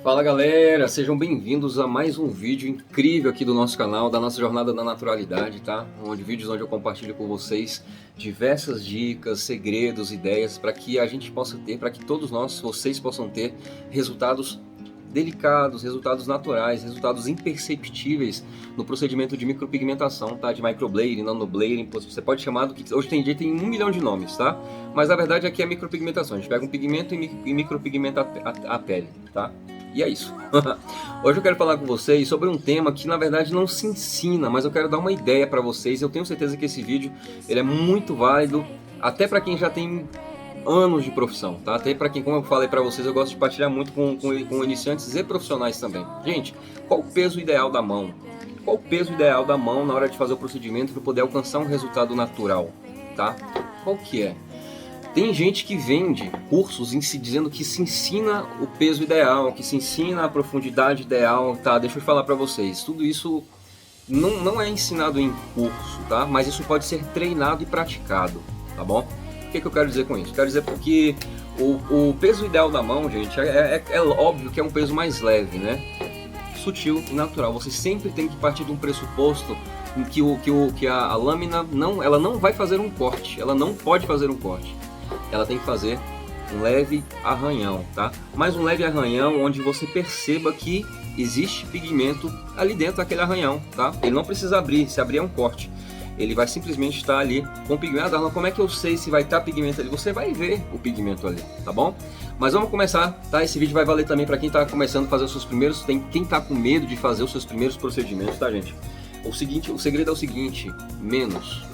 Fala galera, sejam bem-vindos a mais um vídeo incrível aqui do nosso canal, da nossa jornada da naturalidade, tá? Vídeos onde eu compartilho com vocês diversas dicas, segredos, ideias para que a gente possa ter, para que todos nós, vocês possam ter resultados delicados, resultados naturais, resultados imperceptíveis no procedimento de micropigmentação, tá? De microblading, nanoblading, você pode chamar do que... Hoje tem 1 milhão de nomes, tá? Mas a verdade aqui é micropigmentação, a gente pega um pigmento e micropigmenta a pele, tá? E é isso. Hoje eu quero falar com vocês sobre um tema que na verdade não se ensina, mas eu quero dar uma ideia para vocês. Eu tenho certeza que esse vídeo ele é muito válido, até para quem já tem anos de profissão, tá? Até para quem, como eu falei para vocês, eu gosto de partilhar muito com iniciantes e profissionais também. Gente, qual o peso ideal da mão? Qual o peso ideal da mão na hora de fazer o procedimento para poder alcançar um resultado natural, tá? Qual que é? Tem gente que vende cursos dizendo que se ensina o peso ideal, que se ensina a profundidade ideal, tá? Deixa eu falar para vocês, tudo isso não é ensinado em curso, tá? Mas isso pode ser treinado e praticado, tá bom? O que eu quero dizer com isso? Quero dizer porque o peso ideal da mão, gente, é óbvio que é um peso mais leve, né? Sutil e natural. Você sempre tem que partir de um pressuposto em que a lâmina ela não vai fazer um corte, ela não pode fazer um corte. Ela tem que fazer um leve arranhão, tá? Mas um leve arranhão onde você perceba que existe pigmento ali dentro daquele arranhão, tá? Ele não precisa abrir, se abrir é um corte. Ele vai simplesmente estar ali com pigmento. Como é que eu sei se vai estar pigmento ali? Você vai ver o pigmento ali, tá bom? Mas vamos começar, tá? Esse vídeo vai valer também para quem está começando a fazer os seus primeiros, quem está com medo de fazer os seus primeiros procedimentos, tá, gente? O segredo é o seguinte: menos.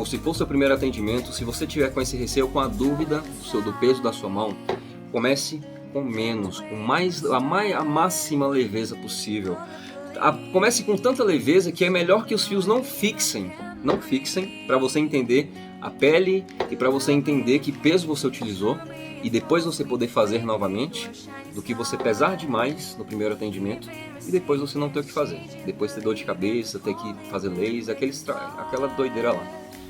Se for seu primeiro atendimento, se você tiver com esse receio, com a dúvida do peso da sua mão, comece com menos, com a máxima leveza possível. Comece com tanta leveza que é melhor que os fios não fixem para você entender a pele e para você entender que peso você utilizou e depois você poder fazer novamente, do que você pesar demais no primeiro atendimento e depois você não ter o que fazer. Depois ter dor de cabeça, ter que fazer laser, aquela doideira lá.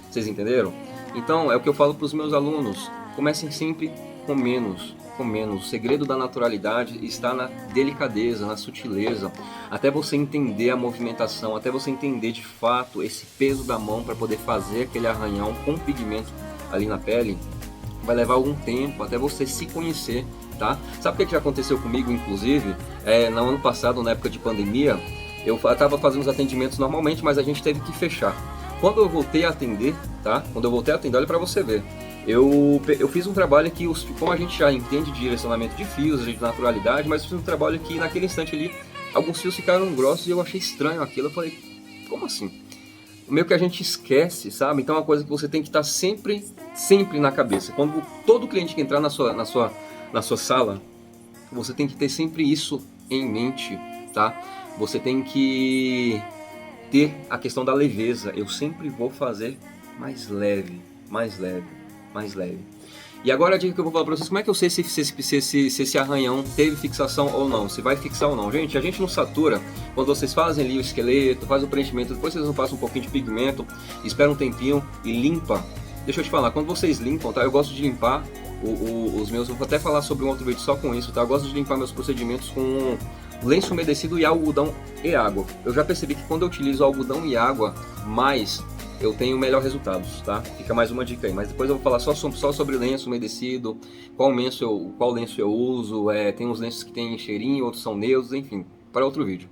Vocês entenderam? Então é o que eu falo para os meus alunos: comecem sempre com menos. O segredo da naturalidade está na delicadeza, na sutileza, até você entender a movimentação, até você entender de fato esse peso da mão para poder fazer aquele arranhão com pigmento ali na pele. Vai levar algum tempo até você se conhecer, tá? Sabe o que já aconteceu comigo, inclusive? No ano passado, na época de pandemia, eu estava fazendo os atendimentos normalmente, mas a gente teve que fechar. Quando eu voltei a atender, tá? Olha para você ver. Eu fiz um trabalho que, como a gente já entende de direcionamento de fios, de naturalidade, mas eu fiz um trabalho que naquele instante ali, alguns fios ficaram grossos e eu achei estranho aquilo. Eu falei, como assim? Meio que a gente esquece, sabe? Então é uma coisa que você tem que estar sempre na cabeça. Quando todo cliente que entrar na sua sala, você tem que ter sempre isso em mente, tá? Você tem que ter a questão da leveza. Eu sempre vou fazer mais leve. E agora a dica que eu vou falar para vocês: como é que eu sei se esse arranhão teve fixação ou não, se vai fixar ou não? Gente, a gente não satura. Quando vocês fazem ali o esqueleto, faz o preenchimento, depois vocês passam um pouquinho de pigmento, espera um tempinho e limpa. Deixa eu te falar, quando vocês limpam, tá? Eu gosto de limpar os meus, eu vou até falar sobre um outro vídeo só com isso, tá? Eu gosto de limpar meus procedimentos com lenço umedecido e algodão e água. Eu já percebi que quando eu utilizo algodão e água, eu tenho melhores resultados, tá? Fica mais uma dica aí, mas depois eu vou falar só sobre lenço umedecido, qual lenço eu uso, tem uns lenços que tem cheirinho, outros são neutros, enfim, para outro vídeo.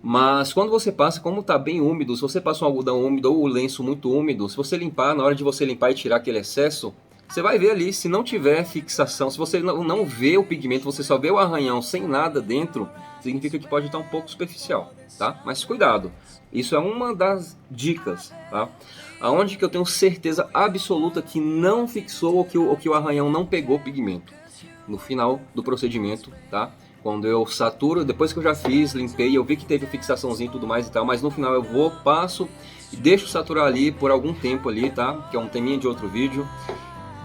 Mas quando você passa, como tá bem úmido, se você passa um algodão úmido ou o lenço muito úmido, se você limpar, na hora de você limpar e tirar aquele excesso, você vai ver ali, se não tiver fixação, se você não vê o pigmento, você só vê o arranhão sem nada dentro, significa que pode estar um pouco superficial, tá? Mas cuidado, isso é uma das dicas, tá? Aonde que eu tenho certeza absoluta que não fixou ou que o arranhão não pegou pigmento? No final do procedimento, tá? Quando eu saturo, depois que eu já fiz, limpei, eu vi que teve fixaçãozinha e tudo mais e tal, mas no final eu passo e deixo saturar ali por algum tempo ali, tá? Que é um teminha de outro vídeo.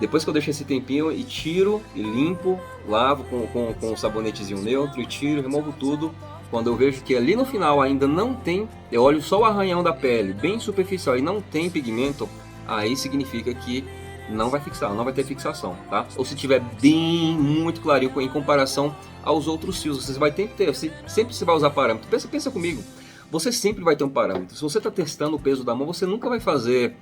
Depois que eu deixo esse tempinho e tiro e limpo, lavo com um sabonetezinho neutro e tiro, removo tudo. Quando eu vejo que ali no final ainda não tem, eu olho só o arranhão da pele, bem superficial, e não tem pigmento, aí significa que não vai fixar, não vai ter fixação, tá? Ou se tiver bem, muito clarinho em comparação aos outros fios, você vai ter que ter, sempre você vai usar parâmetro. Pensa comigo, você sempre vai ter um parâmetro. Se você está testando o peso da mão, você nunca vai fazer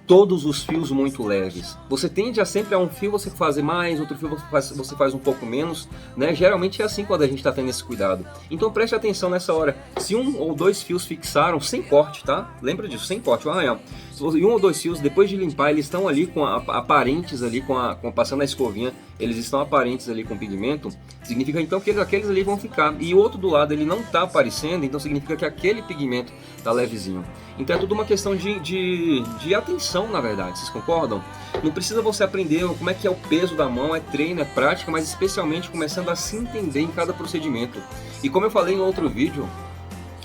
todos os fios muito leves. Você tende a sempre a um fio você fazer mais, outro fio você faz um pouco menos, né? Geralmente é assim quando a gente está tendo esse cuidado. Então preste atenção nessa hora. Se um ou dois fios fixaram sem corte, tá? Lembra disso, sem corte, o arranhão. Se um ou dois fios, depois de limpar, eles estão ali aparentes ali passando a escovinha, eles estão aparentes ali com pigmento, significa então que aqueles ali vão ficar. E o outro do lado ele não está aparecendo, então significa que aquele pigmento está levezinho. Então é tudo uma questão de atenção, na verdade, vocês concordam? Não precisa você aprender como é que é o peso da mão, é treino, é prática, mas especialmente começando a se entender em cada procedimento. E como eu falei em outro vídeo,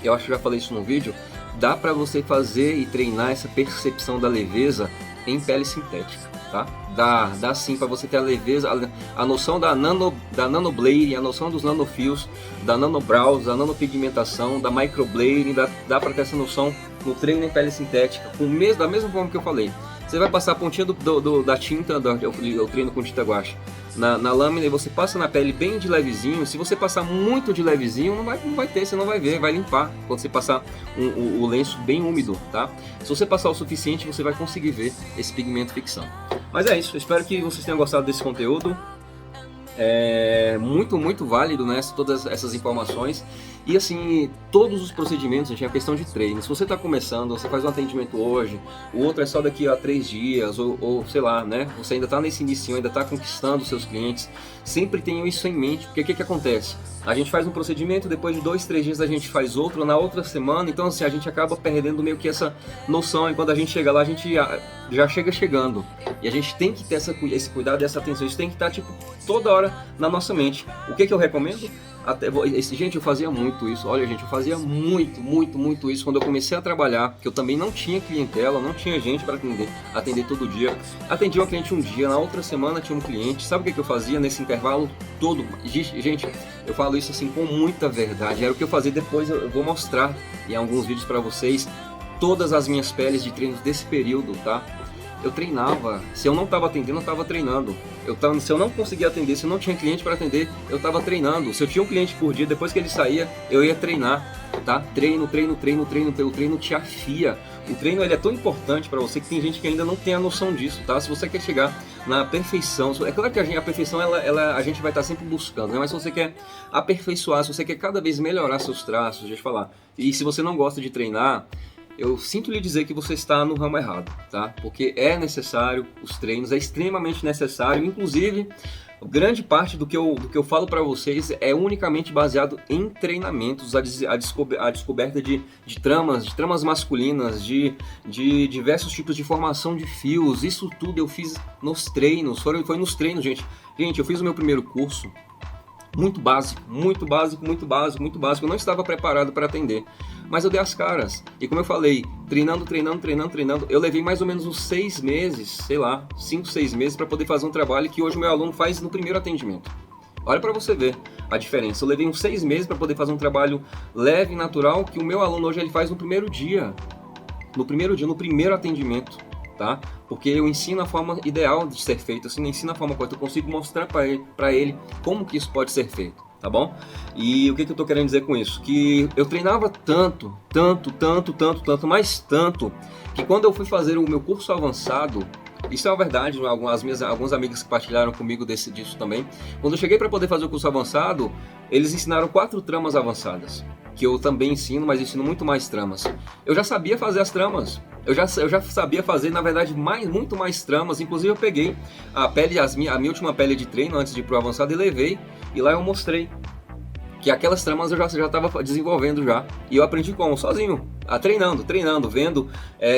eu acho que já falei isso no vídeo, dá para você fazer e treinar essa percepção da leveza em pele sintética, tá? Dá sim para você ter a leveza, a noção da nanoblading, a noção dos nanofios, da nanobrows, da nanopigmentação, da microblading, dá para ter essa noção no treino em pele sintética, da mesma forma que eu falei. Você vai passar a pontinha da tinta, eu treino com tinta guache, na lâmina, e você passa na pele bem de levezinho. Se você passar muito de levezinho, não vai ter, você não vai ver, vai limpar quando você passar o lenço bem úmido, tá? Se você passar o suficiente, você vai conseguir ver esse pigmento fixando. Mas é isso, eu espero que vocês tenham gostado desse conteúdo. É muito válido, né, todas essas informações. E assim, todos os procedimentos, gente, é questão de treino. Se você está começando, você faz um atendimento hoje, o outro é só daqui a 3 dias, ou sei lá, né? Você ainda está nesse início, ainda está conquistando os seus clientes. Sempre tenham isso em mente, porque o que acontece? A gente faz um procedimento, depois de 2, 3 dias a gente faz outro, na outra semana, então assim, a gente acaba perdendo meio que essa noção, e quando a gente chega lá, a gente já chega chegando. E a gente tem que ter esse cuidado, essa atenção, isso tem que estar tipo toda hora na nossa mente. O que eu recomendo? Gente, eu fazia muito isso. Olha, gente, eu fazia muito isso quando eu comecei a trabalhar, que eu também não tinha clientela, não tinha gente para atender todo dia. Atendi uma cliente um dia, na outra semana tinha um cliente. Sabe o que eu fazia nesse intervalo todo? Gente, eu falo isso assim com muita verdade. Era o que eu fazia. Depois eu vou mostrar em alguns vídeos para vocês todas as minhas peles de treinos desse período, tá? Eu treinava. Se eu não estava atendendo, eu estava treinando. Se eu não conseguia atender, se eu não tinha cliente para atender, eu estava treinando. Se eu tinha um cliente por dia, depois que ele saía, eu ia treinar, tá? Treino. O treino te afia. O treino ele é tão importante para você que tem gente que ainda não tem a noção disso, tá? Se você quer chegar na perfeição, é claro que a perfeição a gente vai estar sempre buscando, né? Mas se você quer aperfeiçoar, se você quer cada vez melhorar seus traços, deixa eu falar. E se você não gosta de treinar, eu sinto lhe dizer que você está no ramo errado, tá? Porque é necessário, os treinos é extremamente necessário, inclusive grande parte do que eu falo para vocês é unicamente baseado em treinamentos, a descoberta de tramas masculinas, de diversos tipos de formação de fios. Isso tudo eu fiz nos treinos, foi nos treinos, gente. Gente, eu fiz o meu primeiro curso muito básico, eu não estava preparado para atender, mas eu dei as caras, e como eu falei, treinando, eu levei mais ou menos uns 6 meses, sei lá, 5, 6 meses para poder fazer um trabalho que hoje o meu aluno faz no primeiro atendimento. Olha para você ver a diferença, eu levei uns 6 meses para poder fazer um trabalho leve e natural que o meu aluno hoje ele faz no primeiro dia, no primeiro atendimento. Tá? Porque eu ensino a forma ideal de ser feito, assim, eu ensino a forma correta, eu consigo mostrar para ele como que isso pode ser feito, tá bom? E o que eu tô querendo dizer com isso? Que eu treinava tanto, mas tanto, que quando eu fui fazer o meu curso avançado, isso é uma verdade, alguns amigos que partilharam comigo disso também, quando eu cheguei para poder fazer o curso avançado, eles ensinaram 4 tramas avançadas, que eu também ensino, mas ensino muito mais tramas. Eu já sabia fazer as tramas, eu já sabia fazer, na verdade, muito mais tramas. Inclusive eu peguei a minha última pele de treino antes de ir pro avançado e levei, e lá eu mostrei que aquelas tramas eu já estava desenvolvendo já, e eu aprendi como? Sozinho, treinando, vendo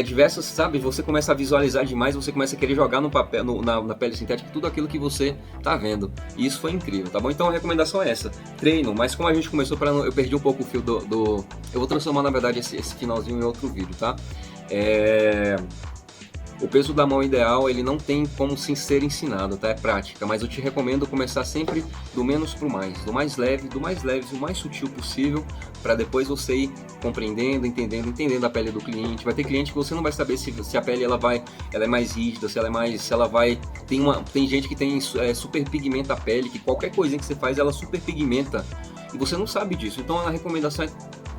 diversas, sabe, você começa a visualizar demais, você começa a querer jogar no papel, na pele sintética, tudo aquilo que você tá vendo, e isso foi incrível, tá bom? Então a recomendação é essa, treino, mas como a gente começou, eu perdi um pouco o fio eu vou transformar, na verdade, esse finalzinho em outro vídeo, tá? O peso da mão ideal, ele não tem como ser ensinado, tá? É prática, mas eu te recomendo começar sempre do menos para o mais, do mais leve, o mais sutil possível, para depois você ir compreendendo, entendendo a pele do cliente. Vai ter cliente que você não vai saber se a pele ela é mais rígida, tem gente que tem super pigmenta a pele, que qualquer coisinha que você faz ela super pigmenta e você não sabe disso. Então a recomendação é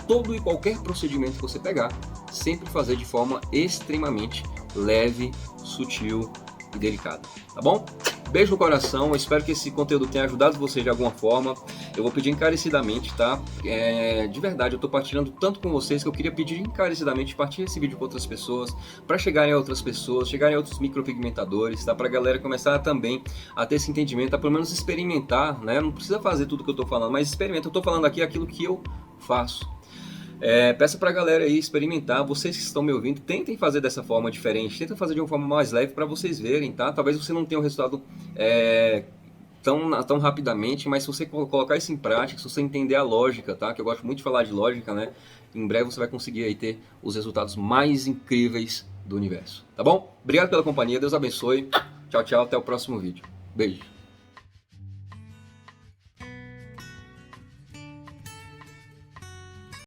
todo e qualquer procedimento que você pegar, sempre fazer de forma extremamente leve, sutil e delicada, tá bom? Beijo no coração, eu espero que esse conteúdo tenha ajudado você de alguma forma. Eu vou pedir encarecidamente, tá? De verdade, eu tô partilhando tanto com vocês que eu queria pedir encarecidamente, partilhe esse vídeo com outras pessoas, para chegarem a outras pessoas, chegarem a outros micropigmentadores, tá? Pra galera começar também a ter esse entendimento, a pelo menos experimentar, né? Não precisa fazer tudo que eu tô falando, mas experimenta. Eu tô falando aqui aquilo que eu faço. Peça pra galera aí experimentar, vocês que estão me ouvindo, tentem fazer dessa forma diferente, tentem fazer de uma forma mais leve para vocês verem, tá? Talvez você não tenha o resultado tão rapidamente, mas se você colocar isso em prática, se você entender a lógica, tá? Que eu gosto muito de falar de lógica, né? Em breve você vai conseguir aí ter os resultados mais incríveis do universo, tá bom? Obrigado pela companhia, Deus abençoe, tchau, tchau, até o próximo vídeo. Beijo.